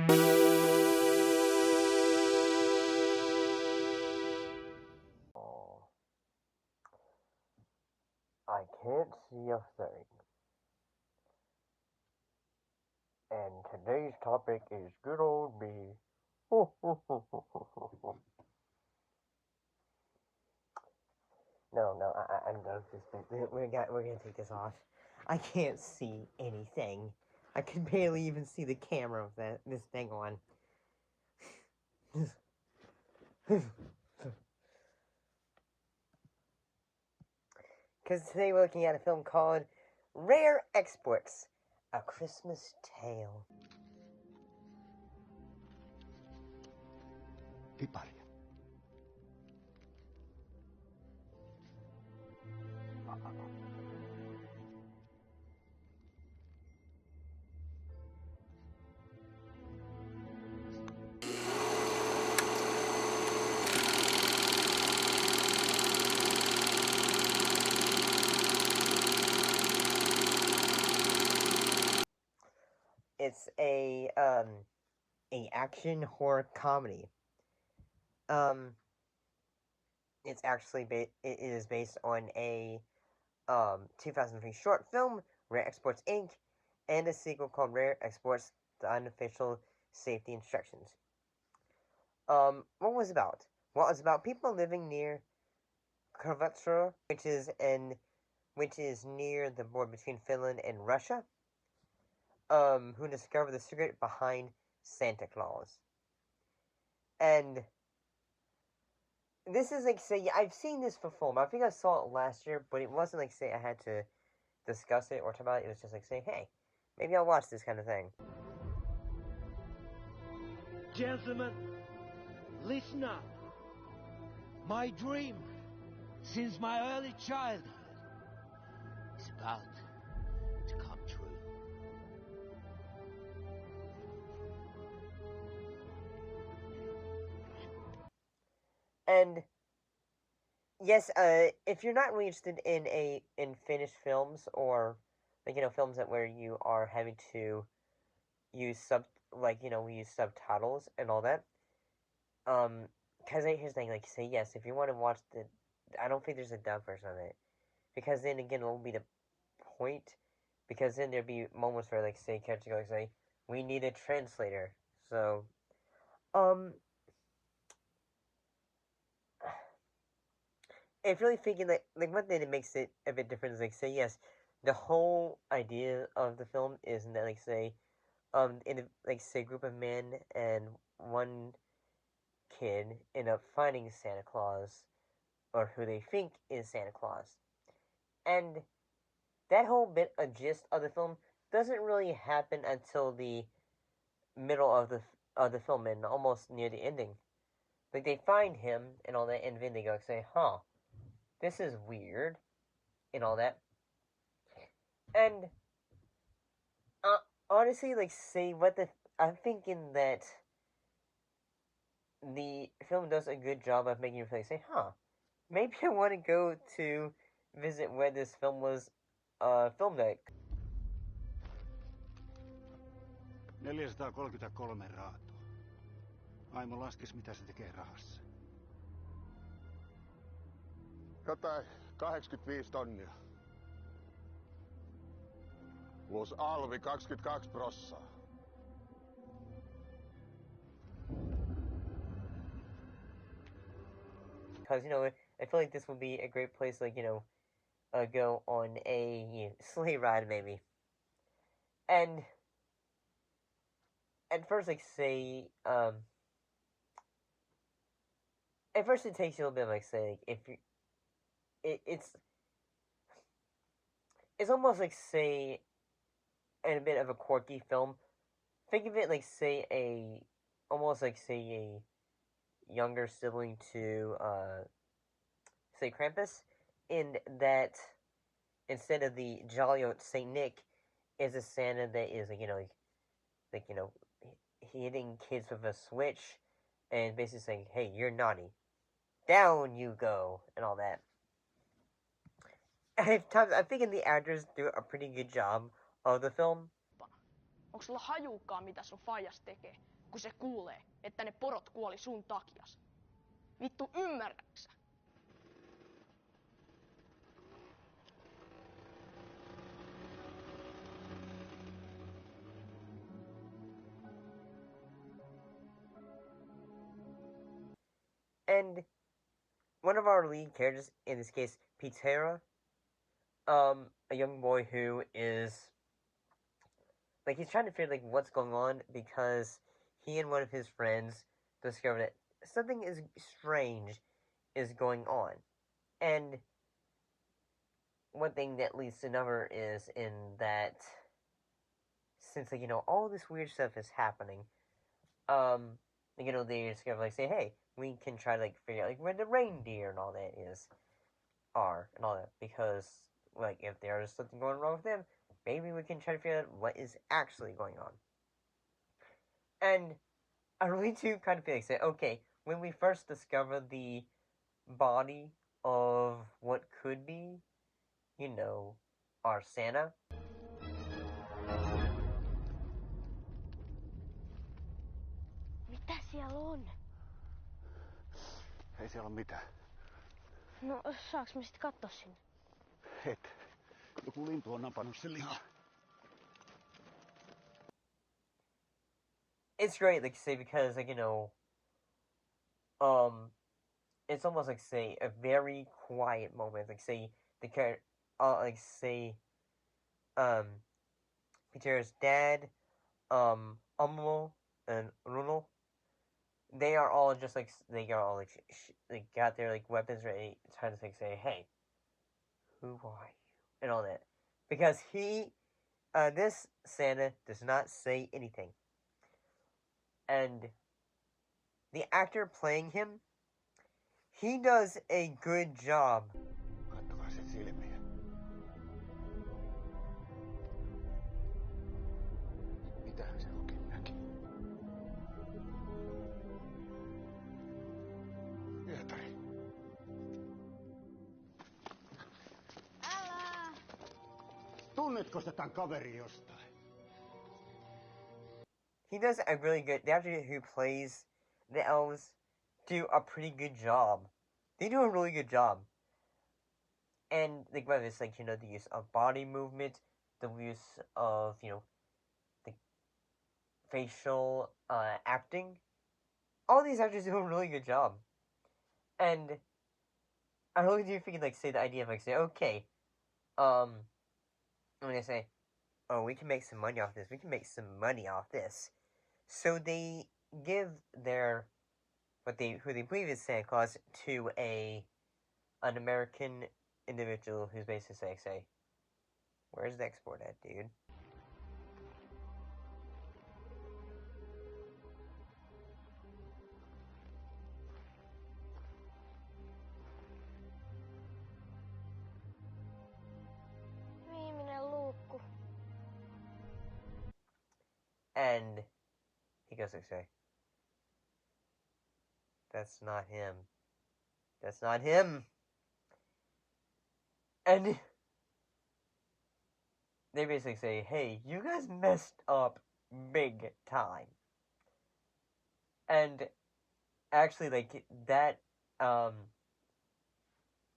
Oh, I can't see a thing. And today's topic is good old me. No, I'm done with this. We're gonna take this off. I can't see anything. I can barely even see the camera with this thing on. Because today we're looking at a film called Rare Exports, A Christmas Tale. Piparia. It's a action horror comedy. It's actually it is based on a 2003 short film, Rare Exports Inc., and a sequel called Rare Exports: The Unofficial Safety Instructions. What was it about? Well, it's about people living near Kravatsura, which is near the border between Finland and Russia, who discover the secret behind Santa Claus. And this is like, say, I've seen this before. I think I saw it last year, but it wasn't like, say, I had to discuss it or talk about it. It was just like, say, hey, maybe I'll watch this kind of thing. Gentlemen, listen up. My dream, since my early childhood, is about to come true. And yes, if you're not really interested in finished films or like films that where you are having to use we use subtitles and all that. Because here's the thing, like say yes, if you want to watch I don't think there's a dub version of it, because then again it will be the point, because then there'd be moments where like say characters go like say we need a translator, so if really thinking like one thing that makes it a bit different is like say yes, the whole idea of the film is that like say in a, like say group of men and one kid end up finding Santa Claus, or who they think is Santa Claus, and that whole bit of gist of the film doesn't really happen until the middle of the film and almost near the ending. Like they find him and all that, and then they go say, "Huh, this is weird," and all that. And honestly, like say what the I'm thinking that the film does a good job of making you say, "Huh, maybe I want to go to visit where this film was filmed at." 433 raatoa. Aimo laskes, mitä se tekee rahassa. Jotain 85 tonnia. Plus alvi 22%. Because I feel like this would be a great place, like go on a sleigh ride maybe. And at first, like say, at first it takes you a little bit of like say, like, if you, it's almost like say, in a bit of a quirky film. Think of it like say almost like say a younger sibling to say Krampus, in that instead of the jolly old Saint Nick, is a Santa that is like hitting kids with a switch and basically saying, "Hey, you're naughty, down you go," and all that. I'm thinking the actors do a pretty good job of the film. Onko sulla hajuukaan, mitä sun faijas tekee? kun se kuulee, että ne porot kuoli sun takias. Vittu, ymmärräksä? And one of our lead characters, in this case, Pitera, a young boy who is like he's trying to figure like what's going on because he and one of his friends discovered that something is strange is going on. And one thing that leads to another is in that since like all this weird stuff is happening, they discover like say, hey, we can try to like figure out like where the reindeer and all that are and all that because like if there's something going wrong with them, maybe we can try to figure out what is actually going on. And I really do kind of feel like say, okay, when we first discover the body of what could be, our Santa. Mitä siellä on? Ei siellä ole mitään. No, saaks me sit katsoa sinne? Et. Joku lintu on napannut sen lihaa. It's great, like say, because like it's almost like say a very quiet moment. Like say the character, like say, Peter's dad, Ammo and Runel. They are all just like they are all like got their like weapons ready, trying to like say, hey, who are you, and all that, because this Santa does not say anything, and the actor playing him, he does a good job. Kattokaa sen silmiä. Mitähän se oikein näki? Pietari. Älä! Tunnetko sä tän kaverin jostain? He does a really good. The actor who plays the elves do a pretty good job. They do a really good job. And like whether it's like the use of body movement, the use of the facial acting, all these actors do a really good job. And I really do think like say the idea of like say, okay, when they say, oh, we can make some money off this, we can make some money off this. So they give their who they believe is Santa Claus to an American individual who's basically say, where's the export at, dude? Viimeinen luukku. And he goes like say, that's not him. That's not him. And they basically say, hey, you guys messed up big time. And actually, like, that,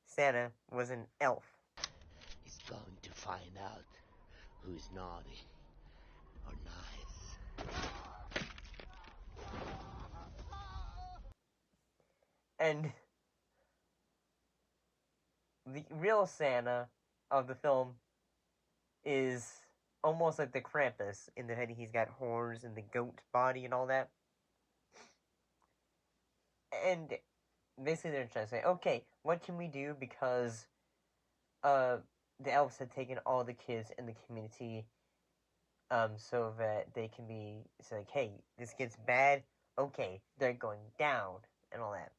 Santa was an elf. He's going to find out who's naughty or nice. And the real Santa of the film is almost like the Krampus in the head. He's got horns and the goat body and all that. And basically they're trying to say, okay, what can we do because the elves had taken all the kids in the community so that they can be like, hey, this gets bad, okay, they're going down and all that.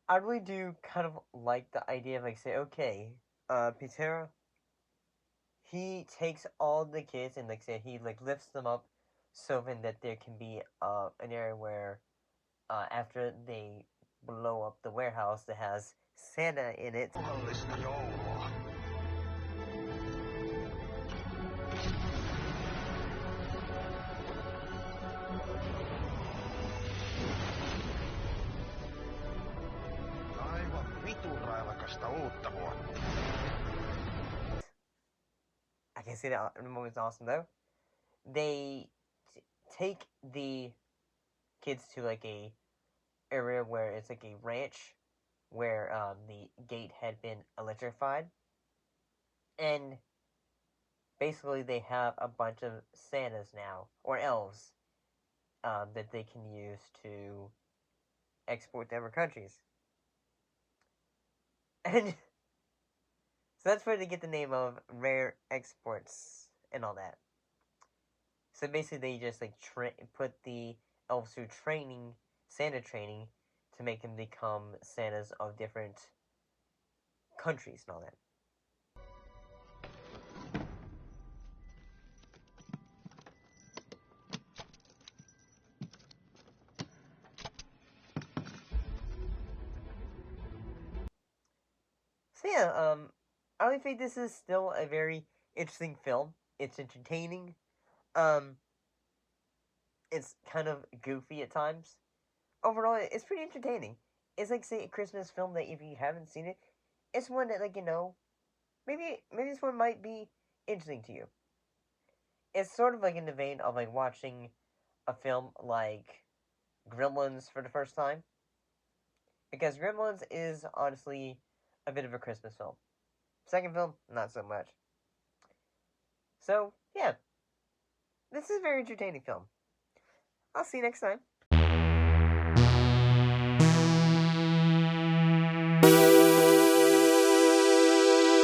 I really do kind of like the idea of like say, okay, Peter, he takes all the kids and like say he like lifts them up so then that there can be an area where after they blow up the warehouse that has Santa in it. Turvallista joulua. can say that the movie's awesome though. They take the kids to like a area where it's like a ranch where the gate had been electrified, and basically they have a bunch of Santas now or elves that they can use to export to other countries, and so that's where they get the name of rare exports and all that. So basically, they just like put the elves through training, Santa training, to make them become Santas of different countries and all that. So yeah, I really think this is still a very interesting film. It's entertaining. Um, it's kind of goofy at times. Overall, it's pretty entertaining. It's like say a Christmas film that if you haven't seen it, it's one that like maybe this one might be interesting to you. It's sort of like in the vein of like watching a film like Gremlins for the first time, because Gremlins is honestly a bit of a Christmas film. Second film, not so much. So yeah, this is a very entertaining film. I'll see you next time.